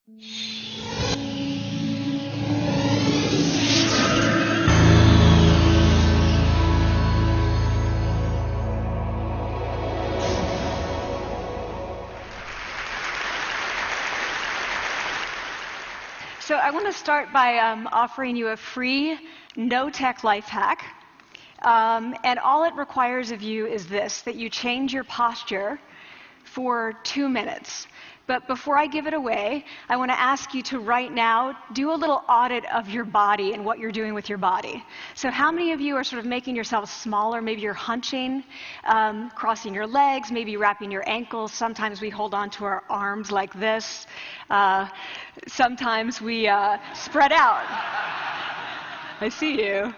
So I want to start by offering you a free, no-tech life hack. And all it requires of you is this, that you change your posture for 2 minutes. But before I give it away, I want to ask you to right now do a little audit of your body and what you're doing with your body. So how many of you are sort of making yourselves smaller? Maybe you're hunching, crossing your legs, maybe wrapping your ankles. Sometimes we hold on to our arms like this. Sometimes we spread out. I see you.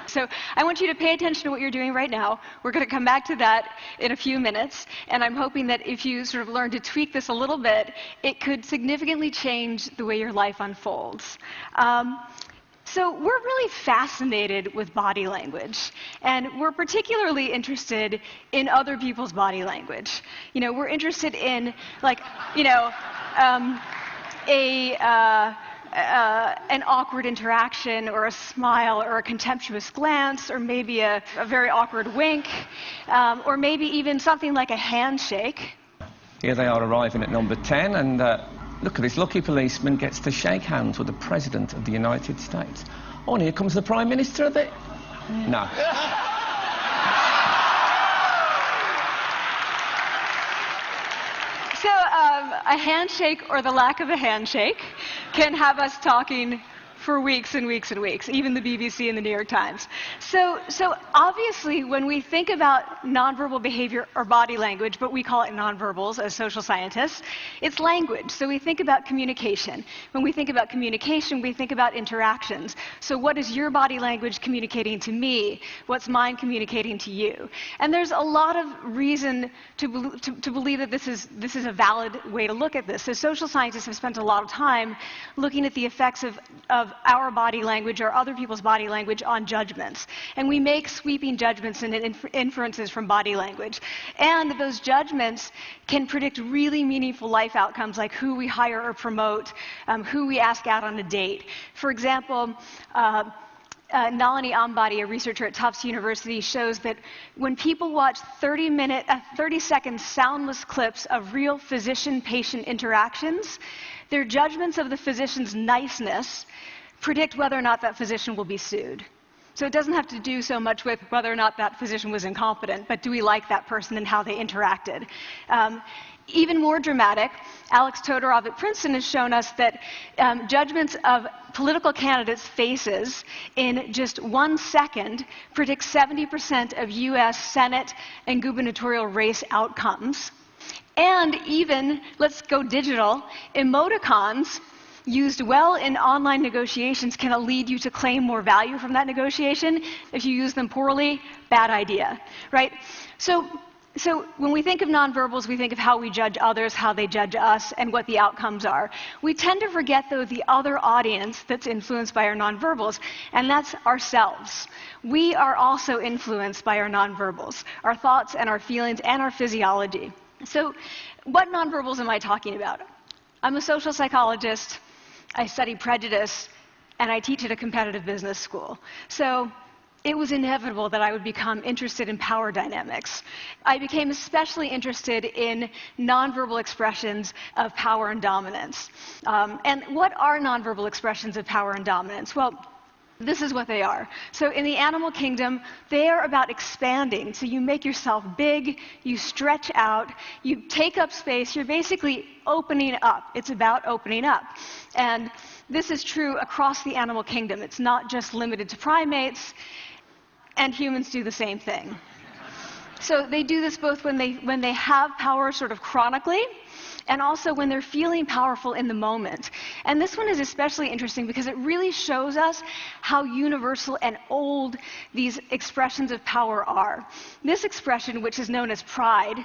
So I want you to pay attention to what you're doing right now. We're going to come back to that in a few minutes, and I'm hoping that if you sort of learn to tweak this a little bit, it could significantly change the way your life unfolds. So we're really fascinated with body language, and we're particularly interested in other people's body language. You know, we're interested in, like, you know, an awkward interaction, or a smile, or a contemptuous glance, or maybe a very awkward wink, or maybe even something like a handshake. Here they are arriving at number 10, and look at this lucky policeman gets to shake hands with the President of the United States. Oh, and here comes the Prime Minister of it. No. So a handshake, or the lack of a handshake, can have us talking for weeks and weeks and weeks, even the BBC and the New York Times. So obviously, when we think about nonverbal behavior or body language, but we call it nonverbals as social scientists, it's language. So we think about communication. When we think about communication, we think about interactions. So what is your body language communicating to me? What's mine communicating to you? And there's a lot of reason to believe that this is a valid way to look at this. So social scientists have spent a lot of time looking at the effects of our body language or other people's body language on judgments. And we make sweeping judgments and inferences from body language. And those judgments can predict really meaningful life outcomes, like who we hire or promote, who we ask out on a date. For example, Nalini Ambady, a researcher at Tufts University, shows that when people watch 30-second soundless clips of real physician-patient interactions, their judgments of the physician's niceness predict whether or not that physician will be sued. So it doesn't have to do so much with whether or not that physician was incompetent, but do we like that person and how they interacted? Even more dramatic, Alex Todorov at Princeton has shown us that judgments of political candidates' faces in just 1 second predict 70% of US Senate and gubernatorial race outcomes. And even, let's go digital, emoticons used well in online negotiations can lead you to claim more value from that negotiation. If you use them poorly, bad idea, right? So when we think of nonverbals, we think of how we judge others, how they judge us, and what the outcomes are. We tend to forget, though, the other audience that's influenced by our nonverbals, and that's ourselves. We are also influenced by our nonverbals, our thoughts and our feelings and our physiology. So what nonverbals am I talking about? I'm a social psychologist. I study prejudice, and I teach at a competitive business school. So it was inevitable that I would become interested in power dynamics. I became especially interested in nonverbal expressions of power and dominance. And what are nonverbal expressions of power and dominance? Well, this is what they are. So in the animal kingdom, they are about expanding. So you make yourself big, you stretch out, you take up space, you're basically opening up. It's about opening up. And this is true across the animal kingdom. It's not just limited to primates, and humans do the same thing. So they do this both when they have power sort of chronically, and also when they're feeling powerful in the moment. And this one is especially interesting because it really shows us how universal and old these expressions of power are. This expression, which is known as pride,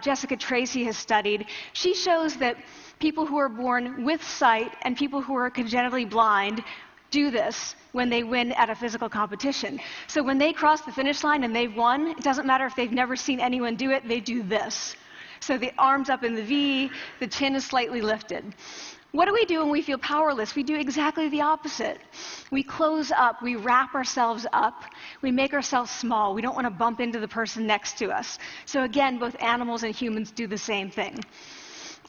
Jessica Tracy has studied, she shows that people who are born with sight and people who are congenitally blind do this when they win at a physical competition. So when they cross the finish line and they've won, it doesn't matter if they've never seen anyone do it, they do this. So the arms up in the V, the chin is slightly lifted. What do we do when we feel powerless? We do exactly the opposite. We close up, we wrap ourselves up, we make ourselves small. We don't want to bump into the person next to us. So again, both animals and humans do the same thing.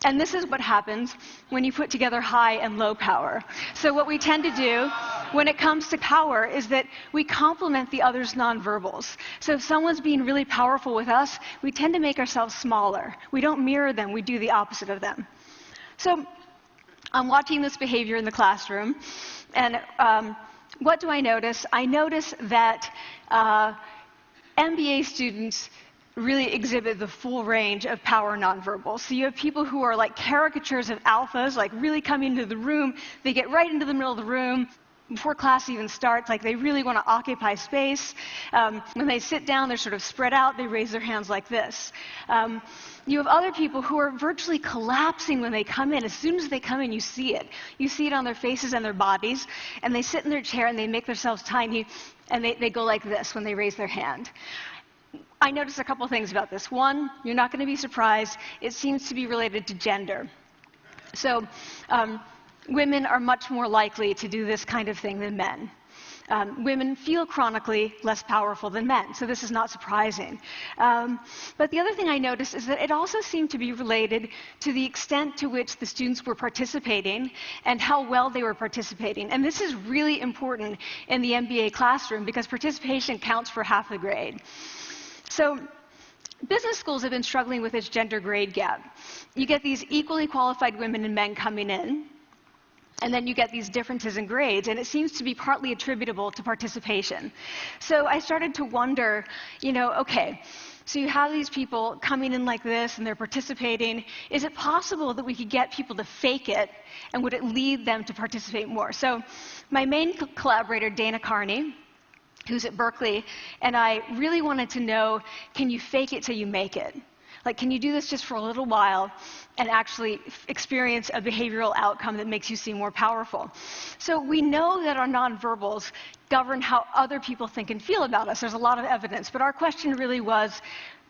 And this is what happens when you put together high and low power. So what we tend to do when it comes to power is that we complement the other's nonverbals. So if someone's being really powerful with us, we tend to make ourselves smaller. We don't mirror them, we do the opposite of them. So I'm watching this behavior in the classroom, and what do I notice? I notice that MBA students really exhibit the full range of power nonverbals. So you have people who are like caricatures of alphas, like really coming into the room. They get right into the middle of the room before class even starts, like they really want to occupy space. When they sit down, they're sort of spread out. They raise their hands like this. You have other people who are virtually collapsing when they come in. As soon as they come in, you see it. You see it on their faces and their bodies. And they sit in their chair and they make themselves tiny, and they go like this when they raise their hand. I noticed a couple things about this. One, you're not going to be surprised. It seems to be related to gender. So women are much more likely to do this kind of thing than men. Women feel chronically less powerful than men, so this is not surprising. But the other thing I noticed is that it also seemed to be related to the extent to which the students were participating and how well they were participating. And this is really important in the MBA classroom because participation counts for half the grade. So business schools have been struggling with this gender grade gap. You get these equally qualified women and men coming in, and then you get these differences in grades, and it seems to be partly attributable to participation. So I started to wonder, okay, so you have these people coming in like this, and they're participating. Is it possible that we could get people to fake it, and would it lead them to participate more? So my main collaborator, Dana Carney, who's at Berkeley, and I really wanted to know, can you fake it till you make it? Like, can you do this just for a little while and actually experience a behavioral outcome that makes you seem more powerful? So we know that our nonverbals govern how other people think and feel about us. There's a lot of evidence, but our question really was,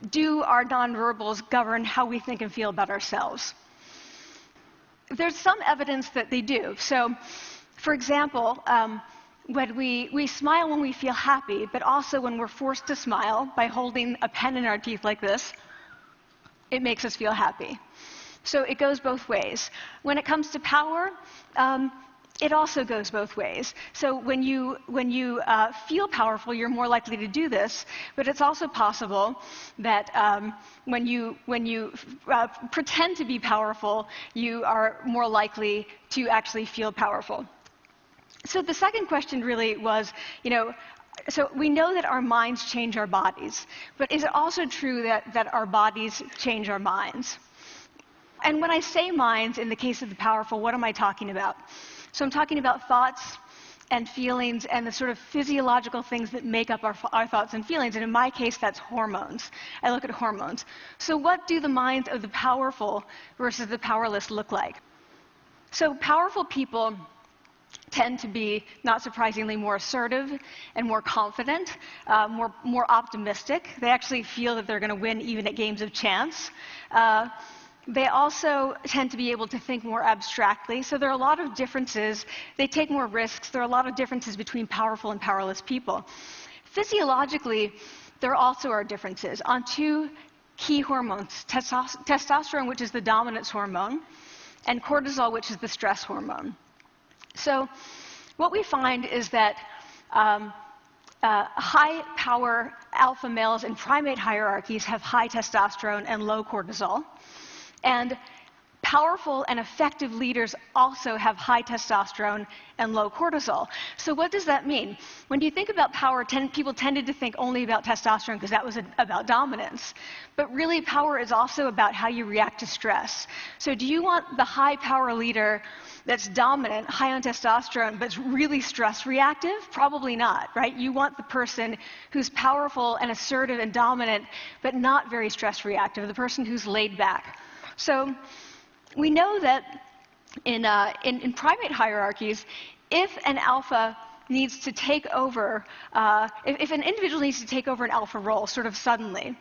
do our nonverbals govern how we think and feel about ourselves? There's some evidence that they do. So, for example, when we smile when we feel happy, but also when we're forced to smile by holding a pen in our teeth like this, it makes us feel happy. So it goes both ways. When it comes to power, it also goes both ways. So when you feel powerful, you're more likely to do this, but it's also possible that when you pretend to be powerful, you are more likely to actually feel powerful. So the second question really was, so we know that our minds change our bodies, but is it also true that our bodies change our minds? And when I say minds, in the case of the powerful, what am I talking about? So I'm talking about thoughts and feelings and the sort of physiological things that make up our thoughts and feelings. And in my case, that's hormones. I look at hormones. So what do the minds of the powerful versus the powerless look like? So powerful people tend to be, not surprisingly, more assertive and more confident, more optimistic. They actually feel that they're going to win even at games of chance. They also tend to be able to think more abstractly. So there are a lot of differences. They take more risks. There are a lot of differences between powerful and powerless people. Physiologically, there also are differences on two key hormones, testosterone, which is the dominance hormone, and cortisol, which is the stress hormone. So what we find is that high-power alpha males in primate hierarchies have high testosterone and low cortisol. And powerful and effective leaders also have high testosterone and low cortisol. So what does that mean? When you think about power, people tended to think only about testosterone because that was about dominance. But really, power is also about how you react to stress. So do you want the high-power leader that's dominant, high on testosterone, but really stress reactive? Probably not, right? You want the person who's powerful and assertive and dominant, but not very stress reactive, the person who's laid back. So we know that in primate hierarchies, if an alpha needs to take over, if an individual needs to take over an alpha role sort of suddenly,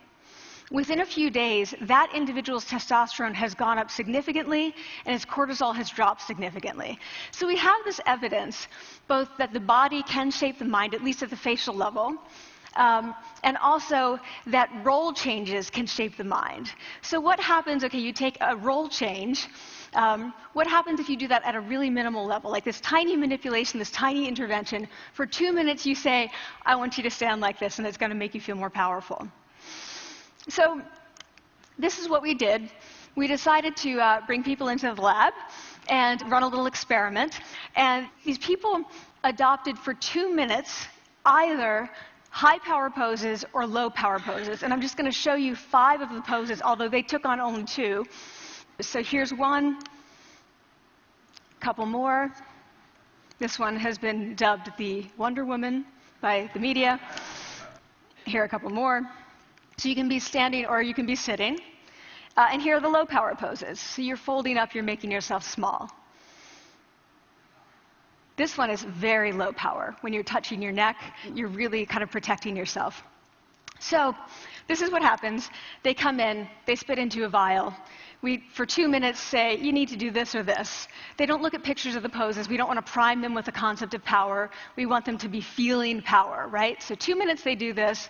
within a few days, that individual's testosterone has gone up significantly and his cortisol has dropped significantly. So we have this evidence, both that the body can shape the mind, at least at the facial level, and also that role changes can shape the mind. So what happens, okay, you take a role change, what happens if you do that at a really minimal level, like this tiny manipulation, this tiny intervention? For 2 minutes you say, I want you to stand like this, and it's going to make you feel more powerful. So this is what we did. We decided to bring people into the lab and run a little experiment. And these people adopted for 2 minutes either high power poses or low power poses. And I'm just going to show you 5 of the poses, although they took on only 2. So here's one, a couple more. This one has been dubbed the Wonder Woman by the media. Here are a couple more. So you can be standing or you can be sitting. And here are the low power poses. So you're folding up, you're making yourself small. This one is very low power. When you're touching your neck, you're really kind of protecting yourself. So this is what happens. They come in, they spit into a vial. We, for 2 minutes, say, you need to do this or this. They don't look at pictures of the poses. We don't want to prime them with the concept of power. We want them to be feeling power, right? So 2 minutes they do this.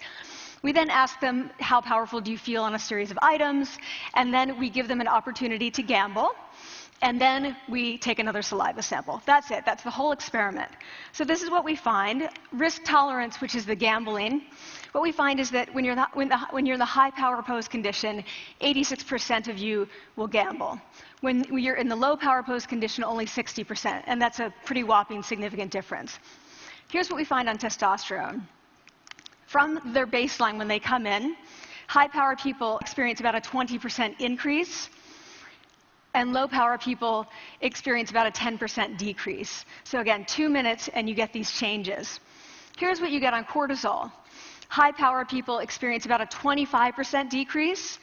We then ask them, how powerful do you feel on a series of items? And then we give them an opportunity to gamble. And then we take another saliva sample. That's it. That's the whole experiment. So this is what we find. Risk tolerance, which is the gambling. What we find is that when you're in the high power pose condition, 86% of you will gamble. When you're in the low power pose condition, only 60%. And that's a pretty whopping significant difference. Here's what we find on testosterone. From their baseline when they come in, high power people experience about a 20% increase. And low power people experience about a 10% decrease. So again, 2 minutes and you get these changes. Here's what you get on cortisol. High power people experience about a 25% decrease,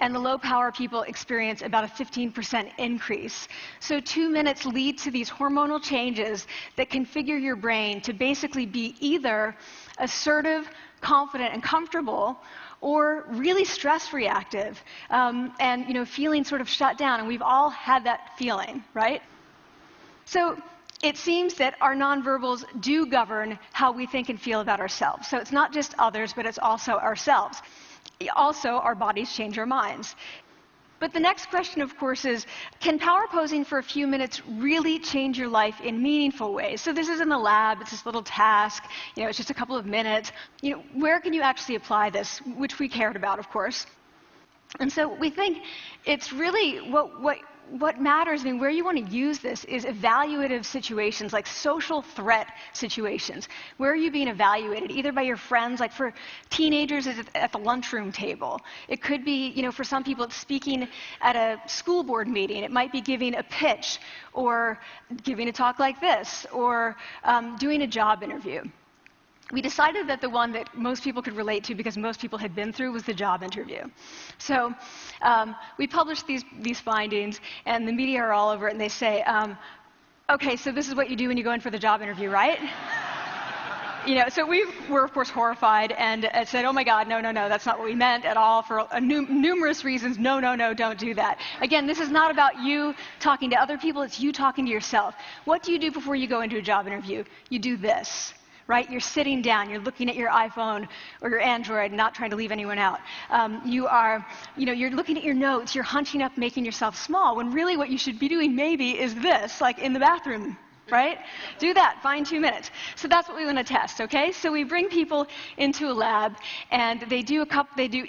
and the low power people experience about a 15% increase. So 2 minutes lead to these hormonal changes that configure your brain to basically be either assertive, confident, and comfortable, or really stress reactive, and feeling sort of shut down. And we've all had that feeling, right? So it seems that our nonverbals do govern how we think and feel about ourselves. So it's not just others, but it's also ourselves. Also, our bodies change our minds. But the next question, of course, is, can power posing for a few minutes really change your life in meaningful ways? So this is in the lab, it's this little task, it's just a couple of minutes. Where can you actually apply this, which we cared about, of course. And so we think it's really what matters, where you want to use this is evaluative situations, like social threat situations. Where are you being evaluated? Either by your friends, like for teenagers, it's at the lunchroom table. It could be, for some people, it's speaking at a school board meeting. It might be giving a pitch, or giving a talk like this, or doing a job interview. We decided that the one that most people could relate to, because most people had been through, was the job interview. So we published these findings, and the media are all over it, and they say, okay, so this is what you do when you go in for the job interview, right? So we were, of course, horrified and said, oh my God, no, that's not what we meant at all, for numerous reasons. No, don't do that. Again, this is not about you talking to other people, it's you talking to yourself. What do you do before you go into a job interview? You do this. Right? You're sitting down, you're looking at your iPhone or your Android, not trying to leave anyone out. You're looking at your notes, you're hunching up, making yourself small, when really what you should be doing maybe is this, like in the bathroom, right? Do that, find 2 minutes. So that's what we want to test, okay? So we bring people into a lab, and they do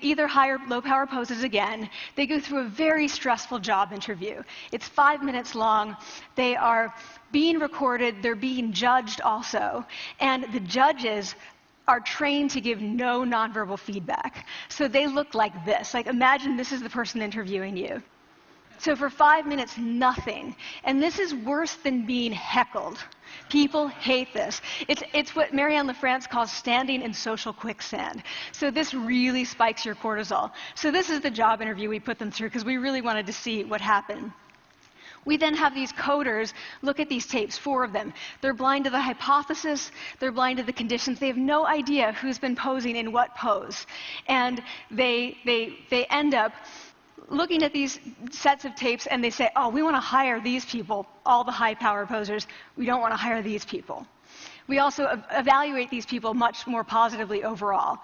either high or low power poses again. They go through a very stressful job interview. It's 5 minutes long. They are being recorded, they're being judged also, and the judges are trained to give no nonverbal feedback. So they look like this. Like, imagine this is the person interviewing you. So for 5 minutes, nothing. And this is worse than being heckled. People hate this. It's what Marianne LaFrance calls standing in social quicksand. So this really spikes your cortisol. So this is the job interview we put them through, because we really wanted to see what happened. We then have these coders look at these tapes, 4 of them. They're blind to the hypothesis, they're blind to the conditions. They have no idea who's been posing in what pose. And they end up looking at these sets of tapes and they say, oh, we want to hire these people, all the high power posers. We don't want to hire these people. We also evaluate these people much more positively overall.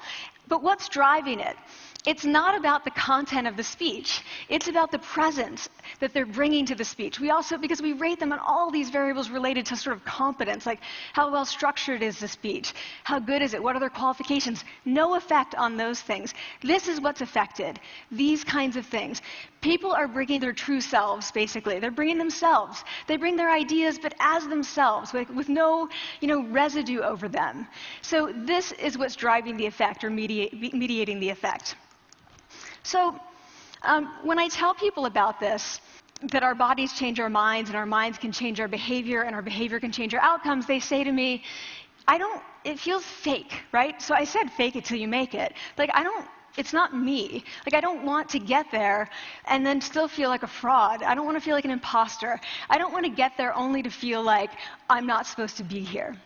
But what's driving it? It's not about the content of the speech. It's about the presence that they're bringing to the speech. We also, because we rate them on all these variables related to sort of competence, like how well structured is the speech? How good is it? What are their qualifications? No effect on those things. This is what's affected. These kinds of things. People are bringing their true selves, basically. They're bringing themselves. They bring their ideas, but as themselves, with no, residue over them. So this is what's driving the effect or mediating the effect. So when I tell people about this, that our bodies change our minds and our minds can change our behavior and our behavior can change our outcomes, they say to me, it feels fake, right? So I said fake it till you make it. It's not me. I don't want to get there and then still feel like a fraud. I don't want to feel like an imposter. I don't want to get there only to feel like I'm not supposed to be here.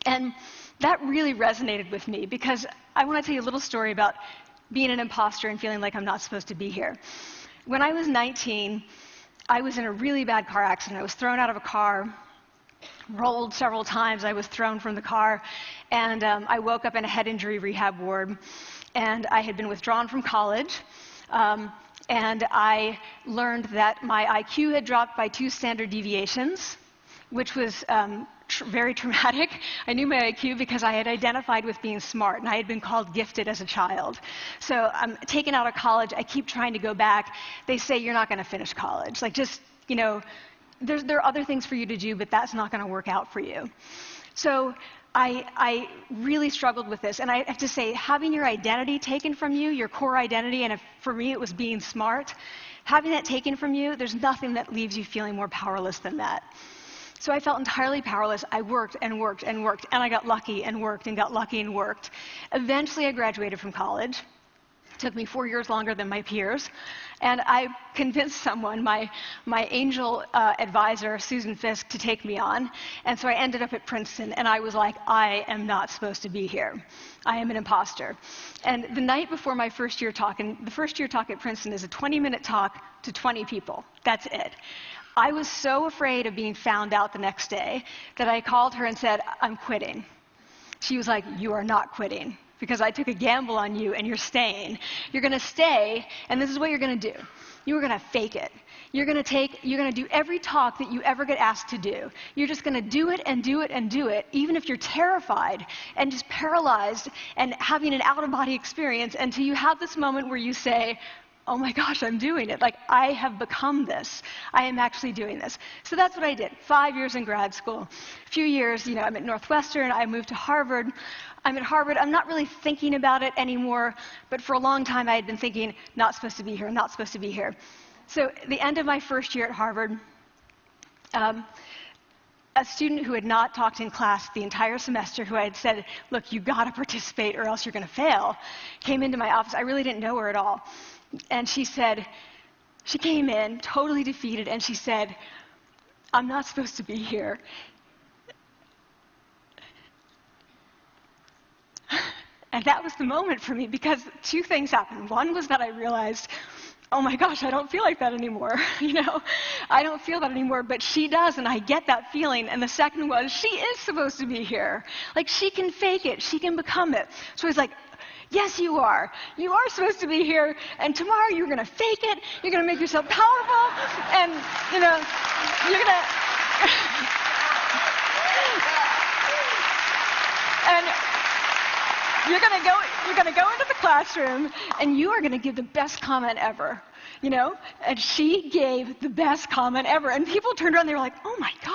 And that really resonated with me because I want to tell you a little story about being an imposter and feeling like I'm not supposed to be here. When I was 19, I was in a really bad car accident. I was thrown out of a car, rolled several times. I was thrown from the car, and I woke up in a head injury rehab ward. And I had been withdrawn from college, and I learned that my IQ had dropped by 2 standard deviations, which was very traumatic. I knew my IQ because I had identified with being smart, and I had been called gifted as a child. So I'm taken out of college. I keep trying to go back. They say, you're not going to finish college. There are other things for you to do, but that's not going to work out for you. So I really struggled with this. And I have to say, having your identity taken from you, your core identity, and for me it was being smart, having that taken from you, there's nothing that leaves you feeling more powerless than that. So I felt entirely powerless. I worked and worked and worked, and I got lucky and worked and got lucky and worked. Eventually I graduated from college. It took me 4 years longer than my peers. And I convinced someone, my angel advisor, Susan Fisk, to take me on. And so I ended up at Princeton, and I was like, I am not supposed to be here. I am an imposter. And the night before my first year talk, and the first year talk at Princeton is a 20-minute talk to 20 people. That's it. I was so afraid of being found out the next day that I called her and said, I'm quitting. She was like, you are not quitting, because I took a gamble on you and you're staying. You're going to stay, and this is what you're going to do. You're going to fake it. You're going to do every talk that you ever get asked to do. You're just going to do it and do it and do it, even if you're terrified and just paralyzed and having an out-of-body experience until you have this moment where you say, oh my gosh, I'm doing it. I have become this. I am actually doing this. So that's what I did. 5 years in grad school. A few years, I'm at Northwestern. I moved to Harvard. I'm at Harvard. I'm not really thinking about it anymore, but for a long time I had been thinking, not supposed to be here, not supposed to be here. So at the end of my first year at Harvard, a student who had not talked in class the entire semester, who I had said, look, you got to participate or else you're going to fail, came into my office. I really didn't know her at all. And she came in totally defeated, and she said, I'm not supposed to be here. And that was the moment for me, because 2 things happened. One was that I realized, oh my gosh, I don't feel like that anymore. I don't feel that anymore, but she does, and I get that feeling. And the second was, she is supposed to be here. She can fake it. She can become it. So I was like, yes, you are. You are supposed to be here, and tomorrow you're going to fake it. You're going to make yourself powerful, and, you're going to... and you're going to go into the classroom, and you are going to give the best comment ever, And she gave the best comment ever. And people turned around, and they were like, oh my God.